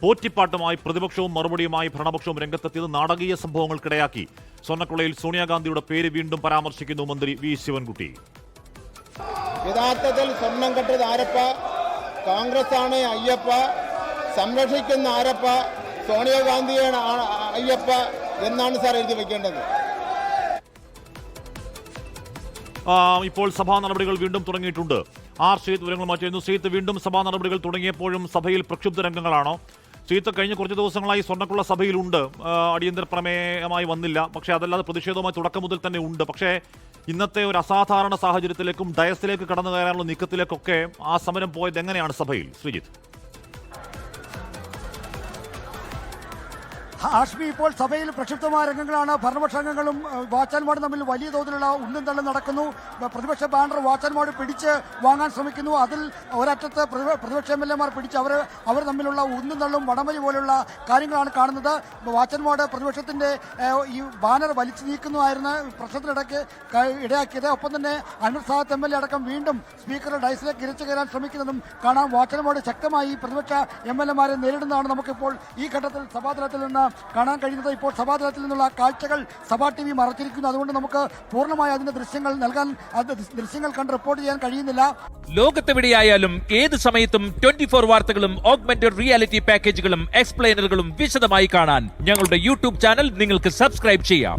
പോറ്റിപ്പാട്ടുമായി പ്രതിപക്ഷവും മറുപടിയുമായി ഭരണപക്ഷവും രംഗത്തെത്തിയത് നാടകീയ സംഭവങ്ങൾക്കിടയാക്കി. സ്വർണ്ണക്കൊള്ളയിൽ സോണിയാഗാന്ധിയുടെ പേര് വീണ്ടും പരാമർശിക്കുന്നു മന്ത്രി വി ശിവൻകുട്ടി. യഥാർത്ഥത്തിൽ സ്വർണം കെട്ടത് ആരപ്പ? കോൺഗ്രസ് ആണ് അയ്യപ്പ. സംരക്ഷിക്കുന്ന ആരപ്പ? സോണിയാഗാന്ധിയാണ് അയ്യപ്പ എന്നാണ് സാർ എഴുതി വെക്കേണ്ടത്. ഇപ്പോൾ സഭാ നടപടികൾ വീണ്ടും തുടങ്ങിയിട്ടുണ്ട്. ശ്രീത്ത് വിവരങ്ങൾ മാറ്റിയിരുന്നു. ശ്രീത്ത്, വീണ്ടും സഭാ നടപടികൾ തുടങ്ങിയപ്പോഴും സഭയിൽ പ്രക്ഷുബ്ധ രംഗങ്ങളാണോ? ശ്രീത്ത്, കഴിഞ്ഞ കുറച്ച് ദിവസങ്ങളായി സ്വർണ്ണക്കുള്ള സഭയിലുണ്ട്. അടിയന്തര പ്രമേയമായി വന്നില്ല, പക്ഷേ അതല്ലാതെ പ്രതിഷേധവുമായി തുടക്കം മുതൽ തന്നെ ഉണ്ട്. പക്ഷേ ഇന്നത്തെ ഒരു അസാധാരണ സാഹചര്യത്തിലേക്കും ഡയസിലേക്ക് കടന്നു കയറാനുള്ള നീക്കത്തിലേക്കൊക്കെ ആ സമരം പോയത് എങ്ങനെയാണ് സഭയിൽ? ശ്രീജിത്ത്. ഹാഷ്മി, ഇപ്പോൾ സഭയിൽ പ്രക്ഷുബ്ധമായ രംഗങ്ങളാണ്. ഭരണപക്ഷ അംഗങ്ങളും വാച്ചാൻമാടും തമ്മിൽ വലിയ തോതിലുള്ള ഉന്തും തള്ളും നടക്കുന്നു. പ്രതിപക്ഷ ബാനർ വാച്ചാൻമാട് പിടിച്ച് വാങ്ങാൻ ശ്രമിക്കുന്നു. അതിൽ ഒരറ്റത്ത് പ്രതിപക്ഷ എംഎൽഎമാർ പിടിച്ച് അവർ തമ്മിലുള്ള ഉന്തും തള്ളും വടംവലി പോലെയുള്ള കാര്യങ്ങളാണ് കാണുന്നത്. വാച്ചാൻമാട് പ്രതിപക്ഷത്തിന്റെ ഈ ബാനർ വലിച്ചു നീക്കുന്നതായിരുന്നു പ്രശ്നത്തിനിടയ്ക്ക് ഇടയാക്കിയത്. ഒപ്പം തന്നെ അൻവർ സാദത്ത് എംഎൽഎ അടക്കം വീണ്ടും സ്പീക്കറുടെ ഡയസിലേക്ക് ഇരച്ചു കയറാൻ ശ്രമിക്കുന്നതും കാണാം. വാച്ചാൻമാട് ശക്തമായി പ്രതിപക്ഷ എംഎൽഎമാരെ നേരിടുന്നതാണ് നമുക്കിപ്പോൾ ഈ ഘട്ടത്തിൽ സഭാതലത്തിൽ നിന്ന് കാണാൻ കഴിയുന്നത്. ഇപ്പോൾ സഭാതലത്തിൽ നിന്നുള്ള കാഴ്ചകൾ സഭാ TV മറച്ചിരിക്കുന്നു. അതുകൊണ്ട് നമുക്ക് പൂർണ്ണമായി അതിന്റെ ദൃശ്യങ്ങൾ കണ്ട് റിപ്പോർട്ട് ചെയ്യാൻ കഴിയുന്നില്ല. ലോകത്തെവിടെയായാലും ഏത് സമയത്തും 24 വാർത്തകളും ഓഗ്മെന്റഡ് റിയാലിറ്റി പാക്കേജുകളും എക്സ്പ്ലെയിനറുകളും വിശദമായി കാണാൻ ഞങ്ങളുടെ യൂട്യൂബ് ചാനൽ നിങ്ങൾക്ക് സബ്സ്ക്രൈബ് ചെയ്യാം.